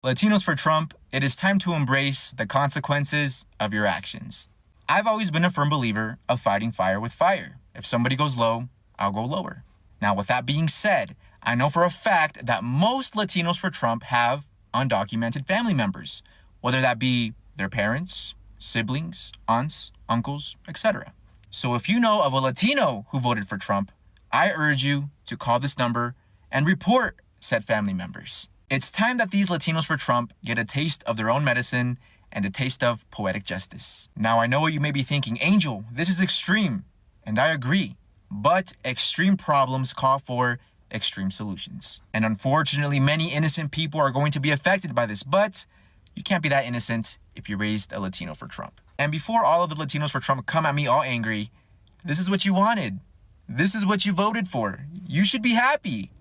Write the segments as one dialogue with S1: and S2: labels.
S1: Latinos for Trump, it is time to embrace the consequences of your actions. I've always been a firm believer of fighting fire with fire. If somebody goes low, I'll go lower. Now, with that being said, I know for a fact that most Latinos for Trump have undocumented family members, whether that be their parents, siblings, aunts, uncles, etc. So if you know of a Latino who voted for Trump, I urge you to call this number and report said family members. It's time that these Latinos for Trump get a taste of their own medicine and a taste of poetic justice. Now, I know what you may be thinking, Angel, this is extreme, and I agree, but extreme problems call for extreme solutions. And unfortunately, many innocent people are going to be affected by this, but you can't be that innocent if you raised a Latino for Trump. And before all of the Latinos for Trump come at me all angry, this is what you wanted. This is what you voted for. You should be happy.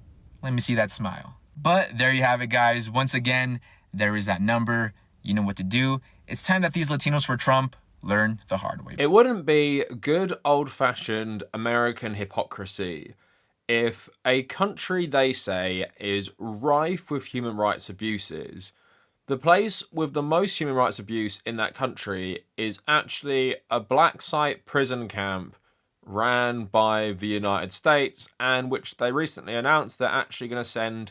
S1: Let me see that smile. But there you have it, guys. Once again, there is that number. You know what to do. It's time that these Latinos for Trump learn the hard way.
S2: It wouldn't be good old-fashioned American hypocrisy if a country they say is rife with human rights abuses, the place with the most human rights abuse in that country is actually a black site prison camp ran by the United States, and which they recently announced they're actually going to send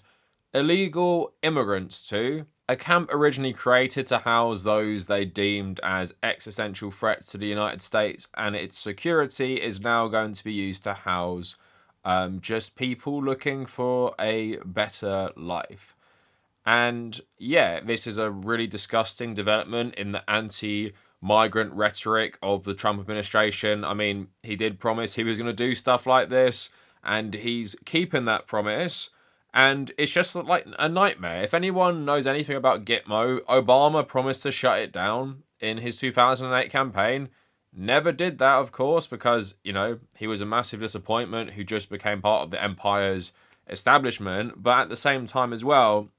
S2: illegal immigrants to, a camp originally created to house those they deemed as existential threats to the United States, and its security is now going to be used to house just people looking for a better life. And yeah, this is a really disgusting development in the anti-migrant rhetoric of the Trump administration. I mean, he did promise he was going to do stuff like this, and he's keeping that promise. And it's just like a nightmare. If anyone knows anything about Gitmo, Obama promised to shut it down in his 2008 campaign. Never did that, of course, because, you know, he was a massive disappointment who just became part of the empire's establishment. But at the same time as well,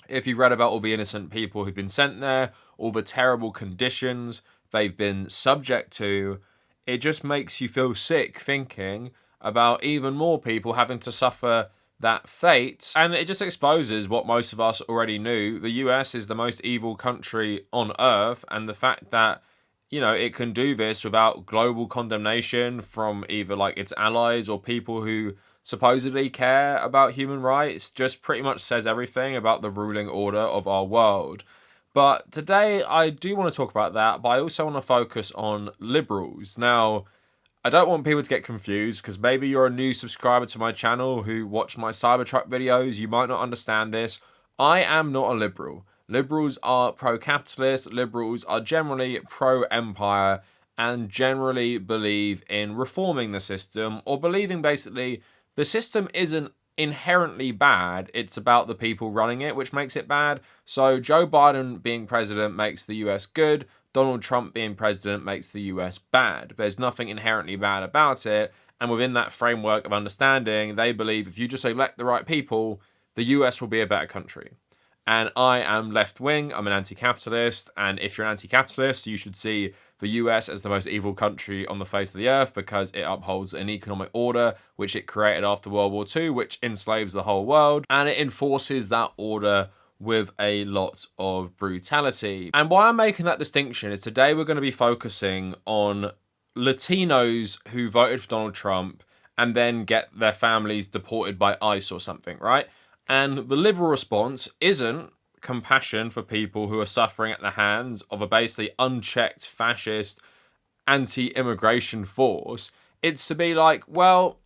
S2: if you've read about all the innocent people who've been sent there, all the terrible conditions they've been subject to, it just makes you feel sick thinking about even more people having to suffer that fate. And it just exposes what most of us already knew. The US is the most evil country on earth, and the fact that, you know, it can do this without global condemnation from either like its allies or people who supposedly care about human rights just pretty much says everything about the ruling order of our world. But today I do want to talk about that, but I also want to focus on liberals. Now, I don't want people to get confused, because maybe you're a new subscriber to my channel who watched my Cybertruck videos. You might not understand this. I am not a liberal. Liberals are pro-capitalist. Liberals are generally pro-empire and generally believe in reforming the system, or believing basically the system isn't inherently bad. It's about the people running it, which makes it bad. So Joe Biden being president makes the US good. Donald Trump being president makes the US bad. There's nothing inherently bad about it. And within that framework of understanding, they believe if you just elect the right people, the US will be a better country. And I am left-wing, I'm an anti-capitalist, and if you're an anti-capitalist, you should see the US as the most evil country on the face of the earth, because it upholds an economic order which it created after World War II, which enslaves the whole world, and it enforces that order with a lot of brutality. And why I'm making that distinction is today we're going to be focusing on Latinos who voted for Donald Trump and then get their families deported by ICE or something, right? And the liberal response isn't compassion for people who are suffering at the hands of a basically unchecked fascist anti-immigration force. It's to be like, well,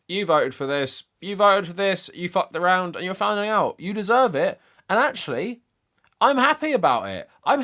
S2: you voted for this, you fucked around, and you're finding out you deserve it. And actually, I'm happy about it. And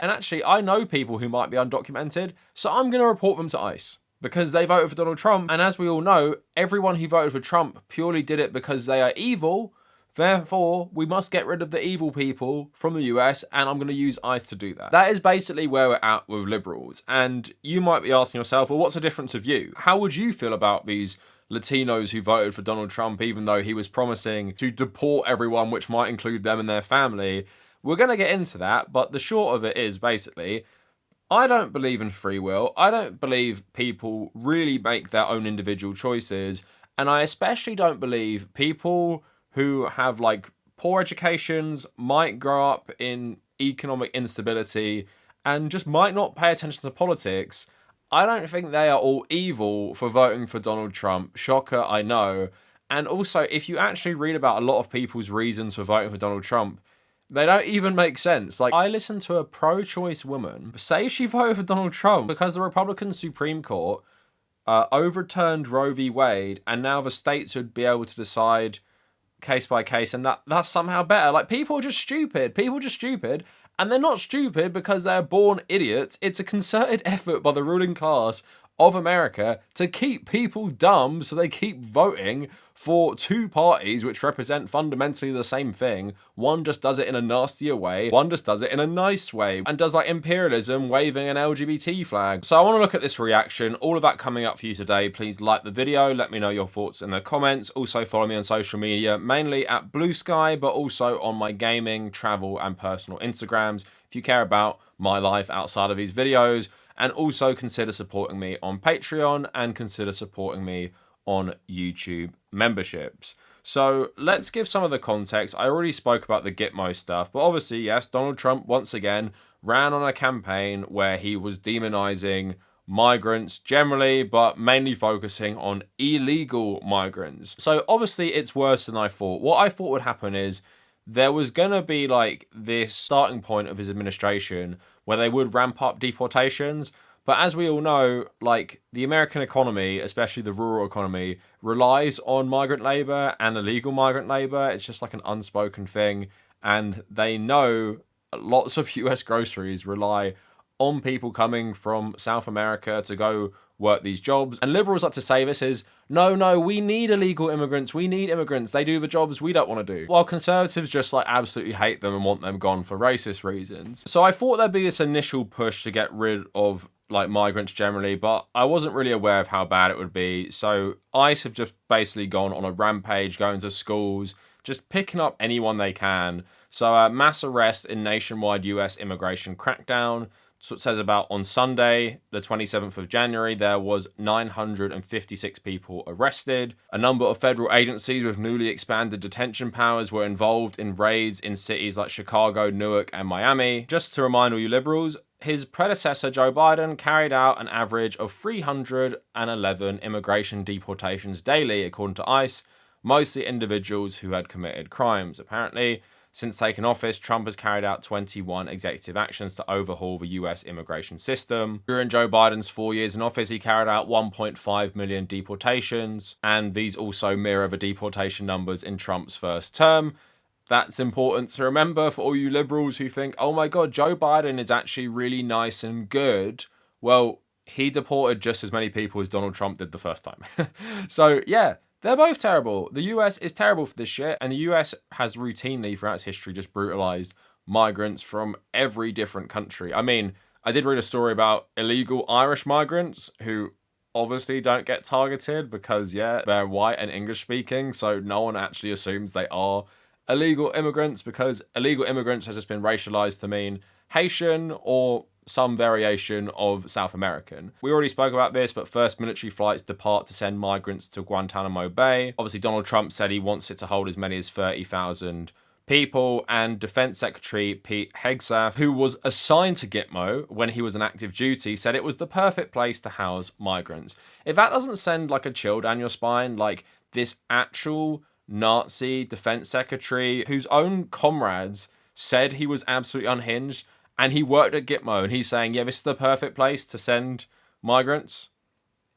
S2: actually, I know people who might be undocumented, so I'm going to report them to ICE because they voted for Donald Trump. And as we all know, everyone who voted for Trump purely did it because they are evil. Therefore, we must get rid of the evil people from the US, and I'm going to use ICE to do that. That is basically where we're at with liberals. And you might be asking yourself, well, what's the difference of you? How would you feel about these Latinos who voted for Donald Trump, even though he was promising to deport everyone, which might include them and their family? We're going to get into that, but the short of it is basically, I don't believe in free will. I don't believe people really make their own individual choices. And I especially don't believe people who have like poor educations, might grow up in economic instability, and just might not pay attention to politics, I don't think they are all evil for voting for Donald Trump. Shocker, I know. And also, if you actually read about a lot of people's reasons for voting for Donald Trump, they don't even make sense. Like, I listened to a pro-choice woman say she voted for Donald Trump because the Republican Supreme Court overturned Roe v. Wade, and now the states would be able to decide case by case, and that's somehow better. Like, people are just stupid. People are just stupid. And they're not stupid because they're born idiots. It's a concerted effort by the ruling class of America to keep people dumb, so they keep voting for two parties which represent fundamentally the same thing. One just does it in a nastier way, one just does it in a nice way, and does like imperialism waving an LGBT flag. So I want to look at this reaction, all of that coming up for you today. Please like the video, let me know your thoughts in the comments. Also follow me on social media, mainly at Blue Sky, but also on my gaming, travel, and personal Instagrams if you care about my life outside of these videos. And also consider supporting me on Patreon and consider supporting me on YouTube memberships. So let's give some of the context. I already spoke about the Gitmo stuff, but obviously, yes, Donald Trump once again ran on a campaign where he was demonizing migrants generally, but mainly focusing on illegal migrants. So obviously it's worse than I thought. What I thought would happen is there was going to be like this starting point of his administration where they would ramp up deportations. But as we all know, like the American economy, especially the rural economy, relies on migrant labor and illegal migrant labor. It's just like an unspoken thing. And they know lots of US groceries rely on people coming from South America to go work these jobs. And liberals like to say this is, no, we need illegal immigrants. We need immigrants. They do the jobs we don't want to do. While conservatives just like absolutely hate them and want them gone for racist reasons. So I thought there'd be this initial push to get rid of like migrants generally, but I wasn't really aware of how bad it would be. So ICE have just basically gone on a rampage, going to schools, just picking up anyone they can. So mass arrest in nationwide US immigration crackdown. So it says about on Sunday, the 27th of January, there was 956 people arrested. A number of federal agencies with newly expanded detention powers were involved in raids in cities like Chicago, Newark, and Miami. Just to remind all you liberals, his predecessor, Joe Biden, carried out an average of 311 immigration deportations daily, according to ICE, mostly individuals who had committed crimes. Apparently, since taking office, Trump has carried out 21 executive actions to overhaul the US immigration system. During Joe Biden's 4 years in office, he carried out 1.5 million deportations, and these also mirror the deportation numbers in Trump's first term. That's important to remember for all you liberals who think, oh my God, Joe Biden is actually really nice and good. Well, he deported just as many people as Donald Trump did the first time. So yeah, they're both terrible. The US is terrible for this shit, and the US has routinely throughout its history just brutalized migrants from every different country. I mean, I did read a story about illegal Irish migrants who obviously don't get targeted because, yeah, they're white and English speaking, so no one actually assumes they are illegal immigrants because illegal immigrants has just been racialized to mean Haitian or some variation of South American. We already spoke about this, but first military flights depart to send migrants to Guantanamo Bay. Obviously, Donald Trump said he wants it to hold as many as 30,000 people, and Defense Secretary Pete Hegseth, who was assigned to Gitmo when he was on active duty, said it was the perfect place to house migrants. If that doesn't send like a chill down your spine, like this actual Nazi defense secretary whose own comrades said he was absolutely unhinged, and he worked at Gitmo, and he's saying, yeah, this is the perfect place to send migrants.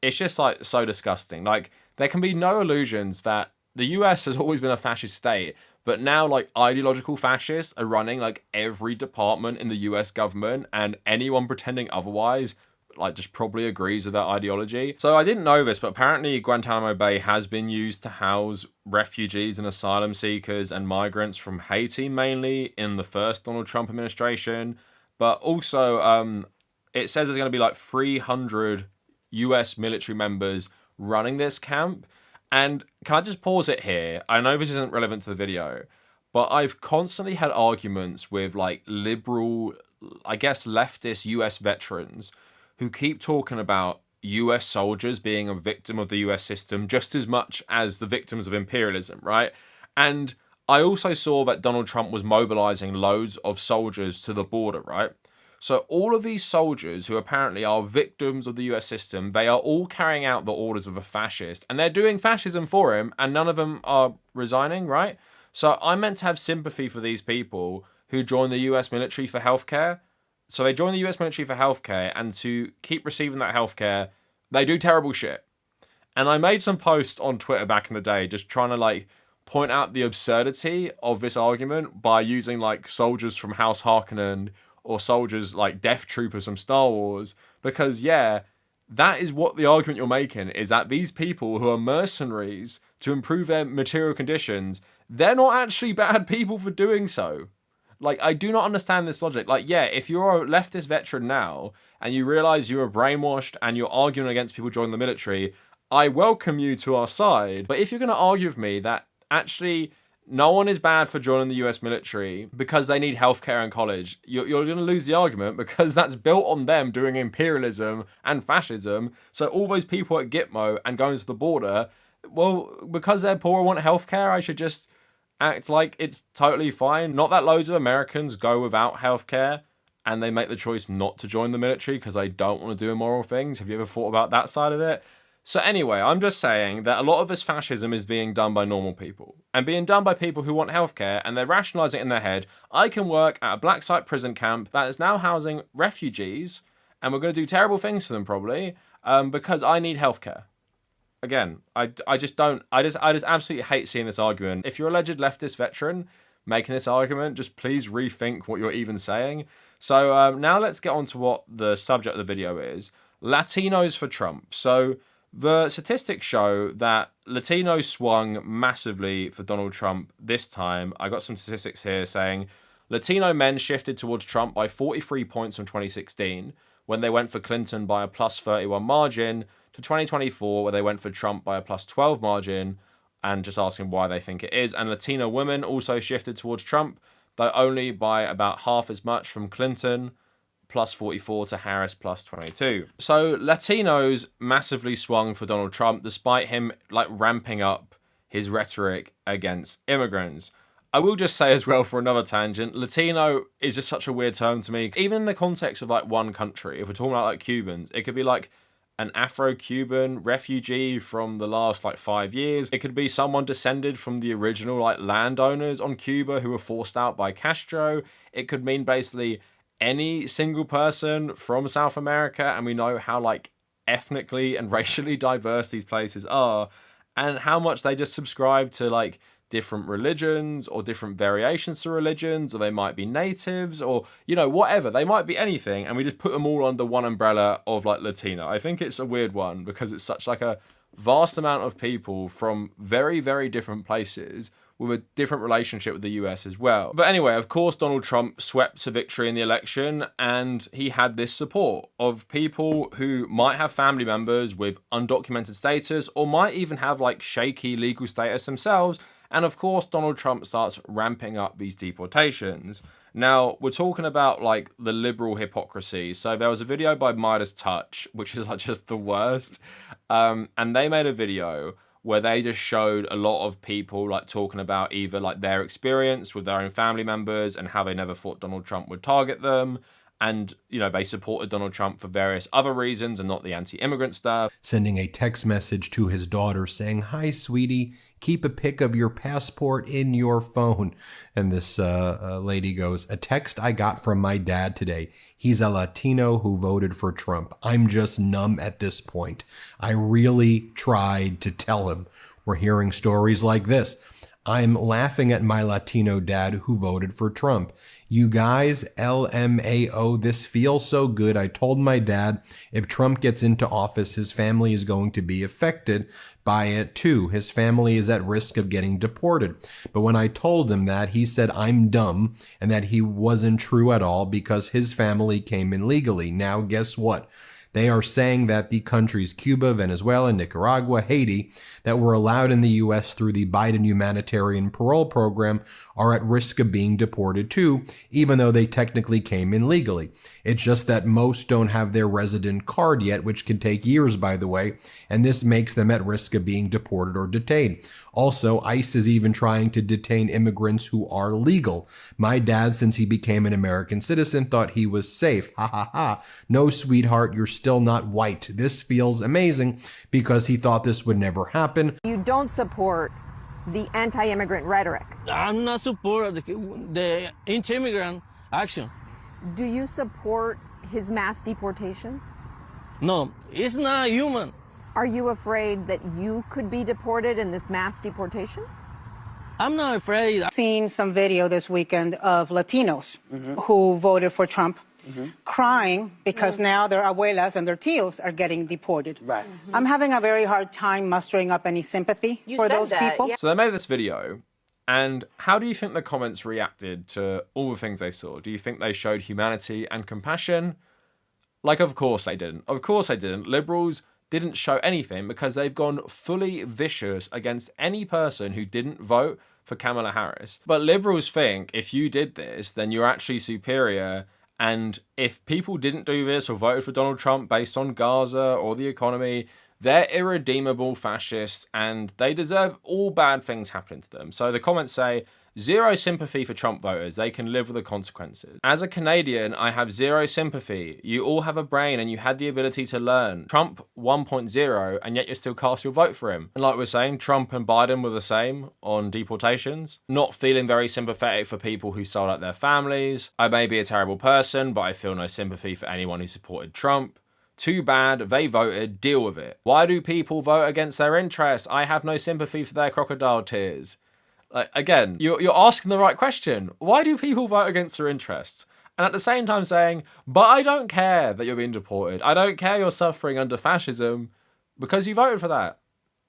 S2: It's just like so disgusting. Like, there can be no illusions that the US has always been a fascist state, but now like ideological fascists are running like every department in the US government, and anyone pretending otherwise like just probably agrees with that ideology. So I didn't know this, but apparently Guantanamo Bay has been used to house refugees and asylum seekers and migrants from Haiti mainly in the first Donald Trump administration. But also it says there's going to be like 300 US military members running this camp. And can I just pause it here? I know this isn't relevant to the video, but I've constantly had arguments with like liberal, I guess leftist US veterans who keep talking about US soldiers being a victim of the US system just as much as the victims of imperialism, right? And I also saw that Donald Trump was mobilizing loads of soldiers to the border, right? So all of these soldiers who apparently are victims of the US system, they are all carrying out the orders of a fascist, and they're doing fascism for him, and none of them are resigning, right? So I'm meant to have sympathy for these people who join the US military for healthcare. So they join the US military for healthcare, and to keep receiving that healthcare, they do terrible shit. And I made some posts on Twitter back in the day just trying to like point out the absurdity of this argument by using like soldiers from House Harkonnen or soldiers like Death Troopers from Star Wars. Because yeah, that is what the argument you're making, is that these people who are mercenaries to improve their material conditions, they're not actually bad people for doing so. Like, I do not understand this logic. Like, yeah, if you're a leftist veteran now and you realize you were brainwashed and you're arguing against people joining the military, I welcome you to our side. But if you're going to argue with me that actually no one is bad for joining the US military because they need healthcare in college, you're going to lose the argument, because that's built on them doing imperialism and fascism. So all those people at Gitmo and going to the border, well, because they're poor and want healthcare, I should just act like it's totally fine. Not that loads of Americans go without healthcare and they make the choice not to join the military because they don't want to do immoral things. Have you ever thought about that side of it? So anyway, I'm just saying that a lot of this fascism is being done by normal people and being done by people who want healthcare, and they're rationalizing it in their head. I can work at a black site prison camp that is now housing refugees, and we're going to do terrible things to them probably because I need healthcare. Again, I just absolutely hate seeing this argument. If you're a alleged leftist veteran making this argument, just please rethink what you're even saying. So now let's get on to what the subject of the video is. Latinos for Trump. So the statistics show that Latinos swung massively for Donald Trump this time. I got some statistics here saying Latino men shifted towards Trump by 43 points from 2016, when they went for Clinton by a plus 31 margin, to 2024, where they went for Trump by a plus 12 margin, and just asking why they think it is. And Latino women also shifted towards Trump, though only by about half as much, from Clinton plus 44 to Harris plus 22. So Latinos massively swung for Donald Trump, despite him like ramping up his rhetoric against immigrants. I will just say as well, for another tangent, Latino is just such a weird term to me. Even in the context of like one country, if we're talking about like Cubans, it could be like an Afro-Cuban refugee from the last like 5 years. It could be someone descended from the original like landowners on Cuba who were forced out by Castro. It could mean basically any single person from South America, and we know how like ethnically and racially diverse these places are, and how much they just subscribe to like different religions or different variations to religions, or they might be natives, or you know, whatever. They might be anything, and we just put them all under one umbrella of like Latino. I think it's a weird one because it's such like a vast amount of people from very, very different places with a different relationship with the US as well. But anyway, of course, Donald Trump swept to victory in the election, and he had this support of people who might have family members with undocumented status, or might even have like shaky legal status themselves. And of course, Donald Trump starts ramping up these deportations. Now, we're talking about like the liberal hypocrisy. So there was a video by Midas Touch, which is like just the worst. And they made a video where they just showed a lot of people like talking about either like their experience with their own family members and how they never thought Donald Trump would target them. And, you know, they supported Donald Trump for various other reasons and not the anti-immigrant stuff.
S3: Sending a text message to his daughter saying, "Hi, sweetie, keep a pic of your passport in your phone." And this lady goes, "A text I got from my dad today. He's a Latino who voted for Trump. I'm just numb at this point. I really tried to tell him." We're hearing stories like this. "I'm laughing at my Latino dad who voted for Trump. You guys, LMAO, this feels so good. I told my dad if Trump gets into office, his family is going to be affected by it too. His family is at risk of getting deported. But when I told him that, he said I'm dumb and that he wasn't true at all because his family came in legally. Now, guess what? They are saying that the countries Cuba, Venezuela, Nicaragua, Haiti that were allowed in the U.S. through the Biden humanitarian parole program are at risk of being deported too, even though they technically came in legally. It's just that most don't have their resident card yet, which can take years, by the way, and this makes them at risk of being deported or detained. Also, ICE is even trying to detain immigrants who are legal. My dad, since he became an American citizen, thought he was safe. Ha ha ha. No, sweetheart, you're still not white. This feels amazing because he thought this would never happen.
S4: You don't support the anti-immigrant rhetoric.
S5: I'm not support the anti-immigrant action.
S4: Do you support his mass deportations?
S5: No, it's not human.
S4: Are you afraid that you could be deported in this mass deportation?
S5: I'm not afraid.
S6: Seen some video this weekend of Latinos who voted for Trump crying because now their abuelas and their tios are getting deported.
S7: Right.
S6: I'm having a very hard time mustering up any sympathy for those people.
S2: So they made this video, and how do you think the comments reacted to all the things they saw? Do you think they showed humanity and compassion? Like, of course they didn't. Of course they didn't. Liberals didn't show anything because they've gone fully vicious against any person who didn't vote for Kamala Harris. But liberals think if you did this, then you're actually superior. And if people didn't do this or voted for Donald Trump based on Gaza or the economy, they're irredeemable fascists and they deserve all bad things happening to them. So the comments say, zero sympathy for Trump voters. They can live with the consequences. As a Canadian, I have zero sympathy. You all have a brain and you had the ability to learn. Trump 1.0 and yet you still cast your vote for him. And like we're saying, Trump and Biden were the same on deportations. Not feeling very sympathetic for people who sold out their families. I may be a terrible person, but I feel no sympathy for anyone who supported Trump. Too bad, they voted, deal with it. Why do people vote against their interests? I have no sympathy for their crocodile tears. Like, again, you're asking the right question. Why do people vote against their interests? And at the same time saying, but I don't care that you're being deported. I don't care you're suffering under fascism because you voted for that.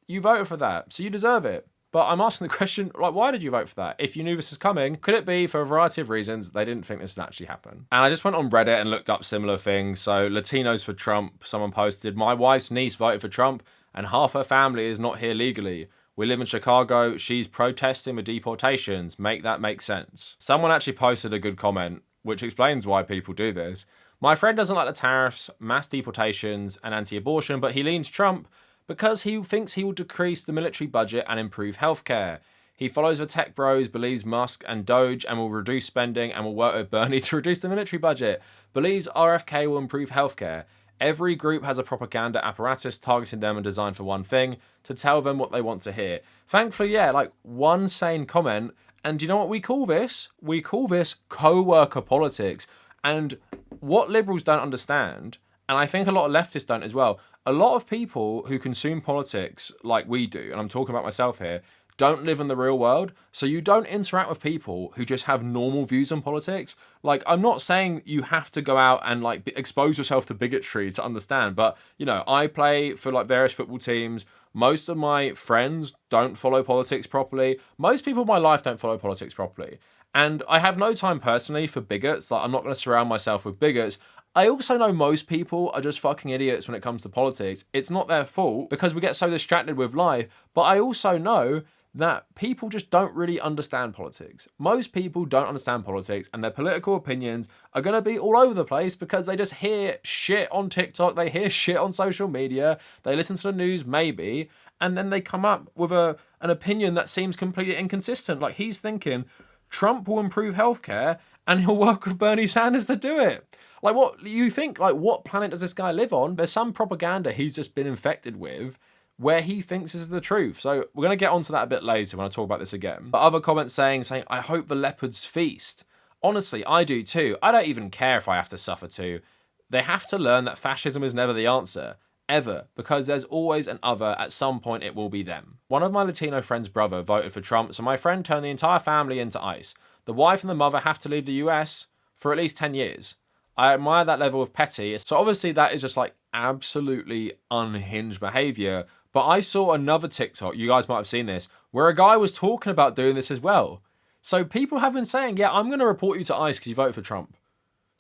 S2: You voted for that, so you deserve it. But I'm asking the question, like, why did you vote for that? If you knew this was coming, could it be for a variety of reasons they didn't think this would actually happen? And I just went on Reddit and looked up similar things. So Latinos for Trump, someone posted, my wife's niece voted for Trump and half her family is not here legally. We live in Chicago. She's protesting with deportations. Make that make sense. Someone actually posted a good comment, which explains why people do this. My friend doesn't like the tariffs, mass deportations, and anti-abortion, but he leans Trump because he thinks he will decrease the military budget and improve healthcare. He follows the tech bros, believes Musk and Doge, and will reduce spending and will work with Bernie to reduce the military budget. Believes RFK will improve healthcare. Every group has a propaganda apparatus targeting them and designed for one thing, to tell them what they want to hear. Thankfully, yeah, like one sane comment. And do you know what we call this? We call this co-worker politics. And what liberals don't understand, and I think a lot of leftists don't as well, a lot of people who consume politics like we do, and I'm talking about myself here, don't live in the real world, so you don't interact with people who just have normal views on politics. Like, I'm not saying you have to go out and like expose yourself to bigotry to understand, but you know, I play for like various football teams. Most of my friends don't follow politics properly. Most people in my life don't follow politics properly. And I have no time personally for bigots. Like, I'm not going to surround myself with bigots. I also know most people are just fucking idiots when it comes to politics. It's not their fault because we get so distracted with life. But I also know that people just don't really understand politics. Most people don't understand politics and their political opinions are going to be all over the place because they just hear shit on TikTok, they hear shit on social media, they listen to the news maybe, and then they come up with an opinion that seems completely inconsistent. Like, he's thinking Trump will improve healthcare and he'll work with Bernie Sanders to do it. Like, what you think, like, what planet does this guy live on? There's some propaganda he's just been infected with where he thinks this is the truth. So we're going to get onto that a bit later when I talk about this again. But other comments saying, I hope the leopards feast. Honestly, I do too. I don't even care if I have to suffer too. They have to learn that fascism is never the answer. Ever. Because there's always an other. At some point, it will be them. One of my Latino friend's brother voted for Trump, so my friend turned the entire family into ICE. The wife and the mother have to leave the US for at least 10 years. I admire that level of petty. So obviously that is just like absolutely unhinged behavior. But I saw another TikTok, you guys might have seen this, where a guy was talking about doing this as well. So people have been saying, yeah, I'm going to report you to ICE because you voted for Trump.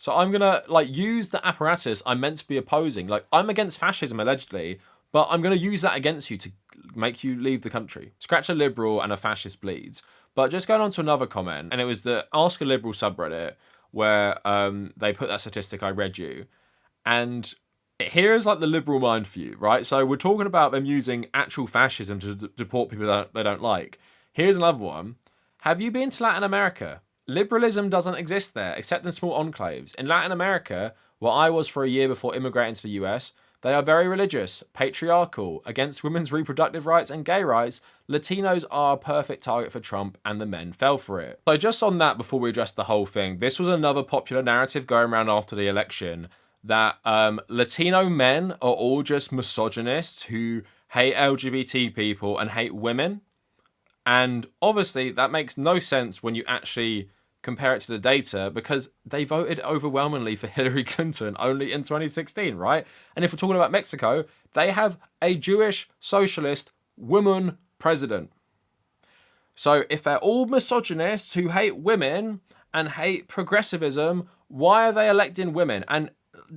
S2: So I'm gonna like use the apparatus I'm meant to be opposing. Like, I'm against fascism allegedly, but I'm gonna use that against you to make you leave the country. Scratch a liberal and a fascist bleeds. But just going on to another comment, and it was the Ask a Liberal subreddit where they put that statistic I read you. And here's like the liberal mind for you, right? So we're talking about them using actual fascism to deport people that they don't like. Here's another one. Have you been to Latin America? Liberalism doesn't exist there, except in small enclaves. In Latin America, where I was for a year before immigrating to the US, they are very religious, patriarchal, against women's reproductive rights and gay rights. Latinos are a perfect target for Trump, and the men fell for it. So just on that, before we address the whole thing, this was another popular narrative going around after the election, that Latino men are all just misogynists who hate LGBT people and hate women. And obviously that makes no sense when you actually compare it to the data, because they voted overwhelmingly for Hillary Clinton only in 2016, right? And if we're talking about Mexico, they have a Jewish socialist woman president. So if they're all misogynists who hate women and hate progressivism, why are they electing women? And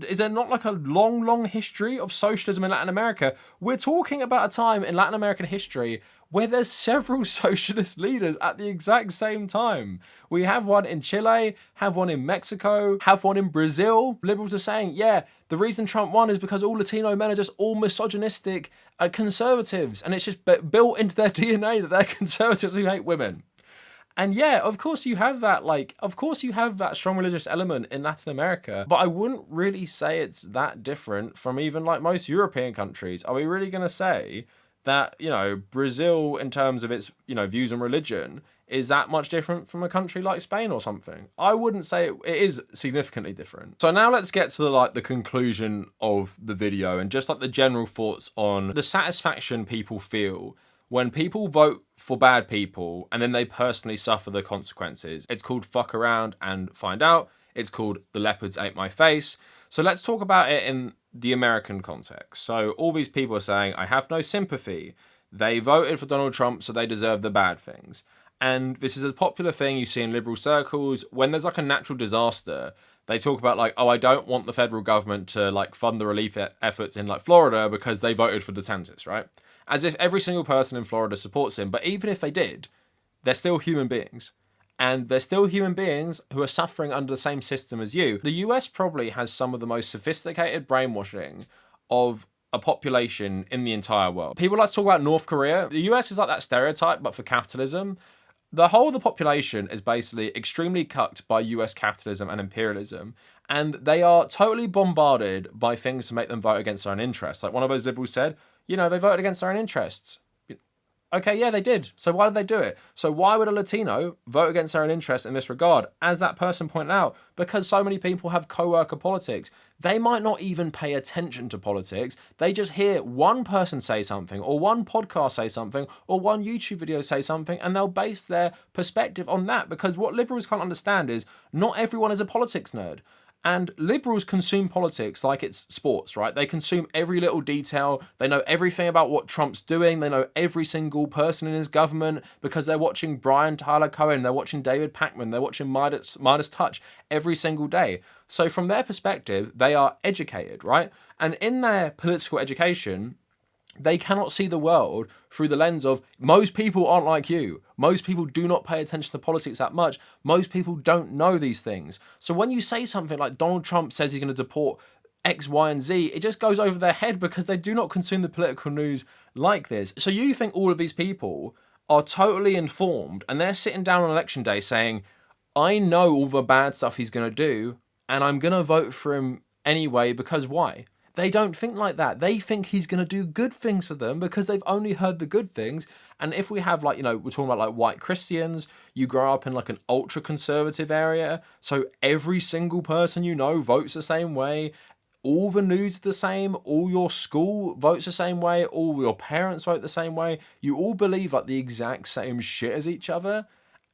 S2: is there not like a long history of socialism in Latin America? We're talking about a time in Latin American history where there's several socialist leaders at the exact same time. We have one in Chile, have one in Mexico, have one in Brazil. Liberals are saying, yeah, the reason Trump won is because all Latino men are just all misogynistic conservatives. And it's just built into their DNA that they're conservatives who hate women. And yeah, of course you have that, strong religious element in Latin America, but I wouldn't really say it's that different from even like most European countries. Are we really going to say that, Brazil, in terms of its, views on religion, is that much different from a country like Spain or something? I wouldn't say it is significantly different. So now let's get to the conclusion of the video and just the general thoughts on the satisfaction people feel when people vote for bad people and then they personally suffer the consequences. It's called fuck around and find out. It's called the leopards ate my face. So let's talk about it in the American context. So all these people are saying, I have no sympathy. They voted for Donald Trump, so they deserve the bad things. And this is a popular thing you see in liberal circles. When there's a natural disaster, they talk about I don't want the federal government to fund the relief efforts in Florida because they voted for DeSantis, right? As if every single person in Florida supports him. But even if they did, they're still human beings. And they're still human beings who are suffering under the same system as you. The US probably has some of the most sophisticated brainwashing of a population in the entire world. People like to talk about North Korea. The US is like that stereotype, but for capitalism. The whole of the population is basically extremely cucked by US capitalism and imperialism. And they are totally bombarded by things to make them vote against their own interests. Like one of those liberals said, they voted against their own interests. Okay, yeah, they did. So why did they do it? So why would a Latino vote against their own interests in this regard? As that person pointed out, because so many people have co-worker politics. They might not even pay attention to politics. They just hear one person say something, or one podcast say something, or one YouTube video say something, and they'll base their perspective on that. Because what liberals can't understand is not everyone is a politics nerd. And liberals consume politics like it's sports, right? They consume every little detail. They know everything about what Trump's doing. They know every single person in his government because they're watching Brian Tyler Cohen. They're watching David Pakman. They're watching Midas Touch every single day. So from their perspective, they are educated, right? And in their political education, they cannot see the world through the lens of most people aren't like you. Most people do not pay attention to politics that much. Most people don't know these things. So when you say something like Donald Trump says he's going to deport X, Y, and Z, it just goes over their head because they do not consume the political news like this. So you think all of these people are totally informed and they're sitting down on election day saying, I know all the bad stuff he's going to do and I'm going to vote for him anyway because why? They don't think like that. They think he's going to do good things for them because they've only heard the good things. And if we have we're talking about white Christians, you grow up in an ultra conservative area. So every single person votes the same way. All the news is the same. All your school votes the same way. All your parents vote the same way. You all believe the exact same shit as each other.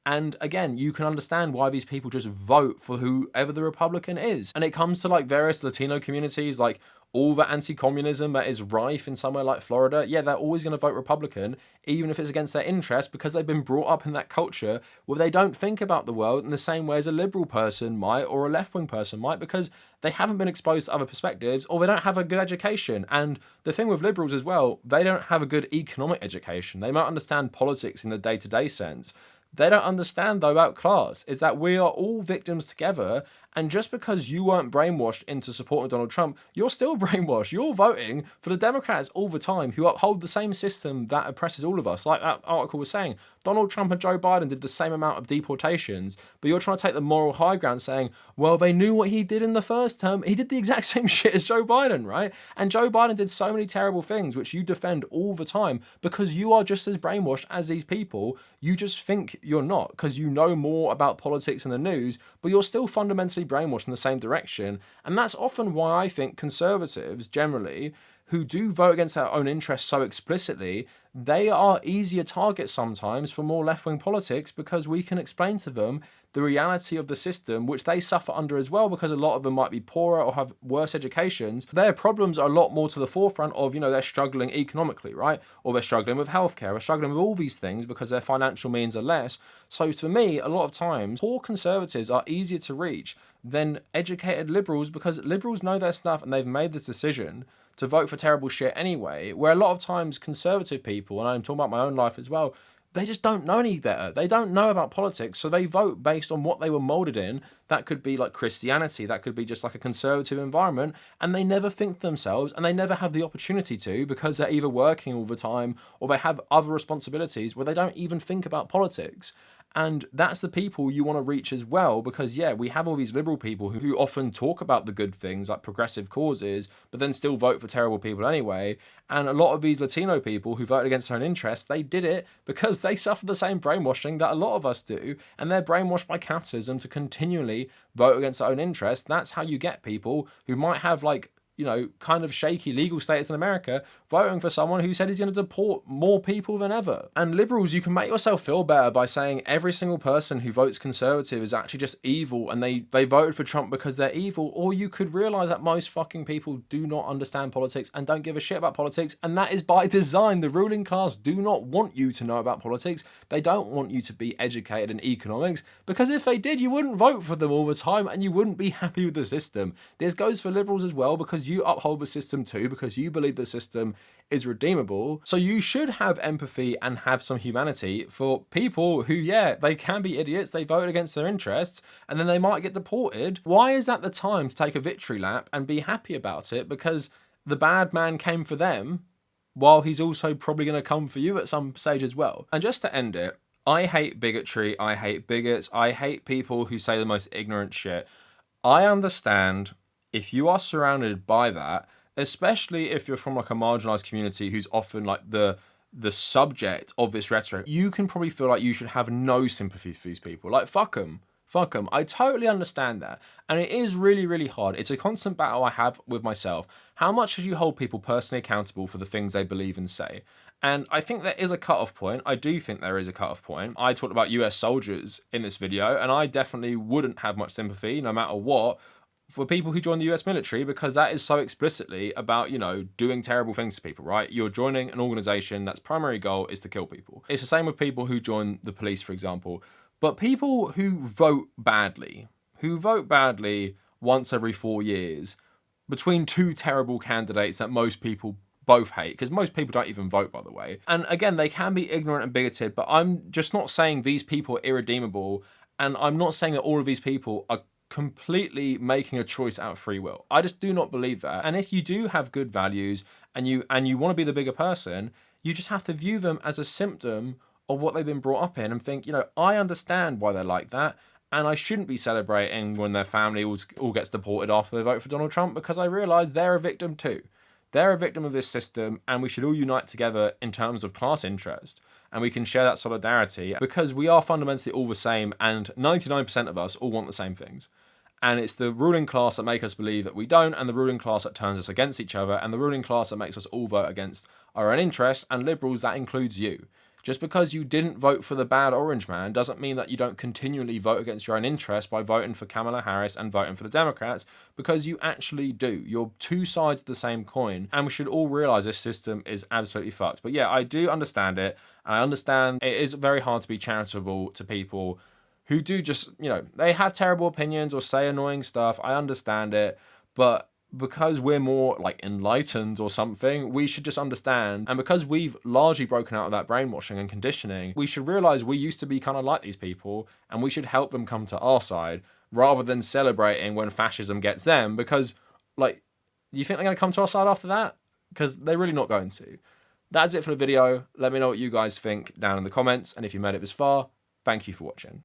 S2: And again, you can understand why these people just vote for whoever the Republican is. And it comes to like various Latino communities, like all the anti-communism that is rife in somewhere like Florida, yeah, they're always going to vote Republican, even if it's against their interest, because they've been brought up in that culture where they don't think about the world in the same way as a liberal person might or a left-wing person might, because they haven't been exposed to other perspectives or they don't have a good education. And the thing with liberals as well, they don't have a good economic education. They might understand politics in the day-to-day sense. They don't understand, though, about class, is that we are all victims together, and just because you weren't brainwashed into supporting Donald Trump, you're still brainwashed. You're voting for the Democrats all the time who uphold the same system that oppresses all of us. Like that article was saying, Donald Trump and Joe Biden did the same amount of deportations, but you're trying to take the moral high ground saying, well, they knew what he did in the first term. He did the exact same shit as Joe Biden, right? And Joe Biden did so many terrible things, which you defend all the time because you are just as brainwashed as these people. You just think you're not because you know more about politics and the news, but you're still fundamentally brainwashed in the same direction. And that's often why I think conservatives generally, who do vote against their own interests so explicitly, they are easier targets sometimes for more left-wing politics because we can explain to them the reality of the system, which they suffer under as well, because a lot of them might be poorer or have worse educations. Their problems are a lot more to the forefront of, they're struggling economically, right? Or they're struggling with healthcare, or struggling with all these things because their financial means are less. So for me, a lot of times, poor conservatives are easier to reach than educated liberals because liberals know their stuff and they've made this decision to vote for terrible shit anyway, where a lot of times conservative people, and I'm talking about my own life as well, they just don't know any better. They don't know about politics, so they vote based on what they were molded in. That could be like Christianity, that could be just like a conservative environment, and they never think for themselves, and they never have the opportunity to because they're either working all the time or they have other responsibilities where they don't even think about politics. And that's the people you want to reach as well, because yeah, we have all these liberal people who often talk about the good things like progressive causes, but then still vote for terrible people anyway. And a lot of these Latino people who voted against their own interests, they did it because they suffer the same brainwashing that a lot of us do, and they're brainwashed by capitalism to continually vote against their own interests. That's how you get people who might have like, kind of shaky legal status in America, voting for someone who said he's going to deport more people than ever. And liberals, you can make yourself feel better by saying every single person who votes conservative is actually just evil and they voted for Trump because they're evil. Or you could realize that most fucking people do not understand politics and don't give a shit about politics. And that is by design. The ruling class do not want you to know about politics. They don't want you to be educated in economics, because if they did, you wouldn't vote for them all the time and you wouldn't be happy with the system. This goes for liberals as well, because you uphold the system too, because you believe the system is redeemable. So you should have empathy and have some humanity for people who, yeah, they can be idiots, they voted against their interests, and then they might get deported. Why is that the time to take a victory lap and be happy about it? Because the bad man came for them, while he's also probably going to come for you at some stage as well. And just to end it, I hate bigotry, I hate bigots, I hate people who say the most ignorant shit. I understand if you are surrounded by that, especially if you're from like a marginalized community who's often like the subject of this rhetoric, you can probably feel like you should have no sympathy for these people. Like, fuck them. Fuck them. I totally understand that. And it is really, really hard. It's a constant battle I have with myself. How much should you hold people personally accountable for the things they believe and say? And I think there is a cutoff point. I do think there is a cutoff point. I talked about US soldiers in this video, and I definitely wouldn't have much sympathy, no matter what, for people who join the US military, because that is so explicitly about, doing terrible things to people, right? You're joining an organization that's primary goal is to kill people. It's the same with people who join the police, for example. But people who vote badly once every 4 years between two terrible candidates that most people both hate, because most people don't even vote, by the way. And again, they can be ignorant and bigoted, but I'm just not saying these people are irredeemable, and I'm not saying that all of these people are completely making a choice out of free will. I just do not believe that. And if you do have good values and you want to be the bigger person, you just have to view them as a symptom of what they've been brought up in and think, I understand why they're like that, and I shouldn't be celebrating when their family all gets deported after they vote for Donald Trump, because I realize they're a victim too. They're a victim of this system, and we should all unite together in terms of class interest, and we can share that solidarity because we are fundamentally all the same, and 99% of us all want the same things. And it's the ruling class that make us believe that we don't, and the ruling class that turns us against each other, and the ruling class that makes us all vote against our own interests, and liberals, that includes you. Just because you didn't vote for the bad orange man doesn't mean that you don't continually vote against your own interests by voting for Kamala Harris and voting for the Democrats, because you actually do. You're two sides of the same coin, and we should all realize this system is absolutely fucked. But yeah, I do understand it, and I understand it is very hard to be charitable to people who do just, you know, they have terrible opinions or say annoying stuff. I understand it, but because we're more like enlightened or something, we should just understand. And because we've largely broken out of that brainwashing and conditioning, we should realize we used to be kind of like these people, and we should help them come to our side rather than celebrating when fascism gets them. Because, like, do you think they're going to come to our side after that? Because they're really not going to. That's it for the video. Let me know what you guys think down in the comments. And if you made it this far, thank you for watching.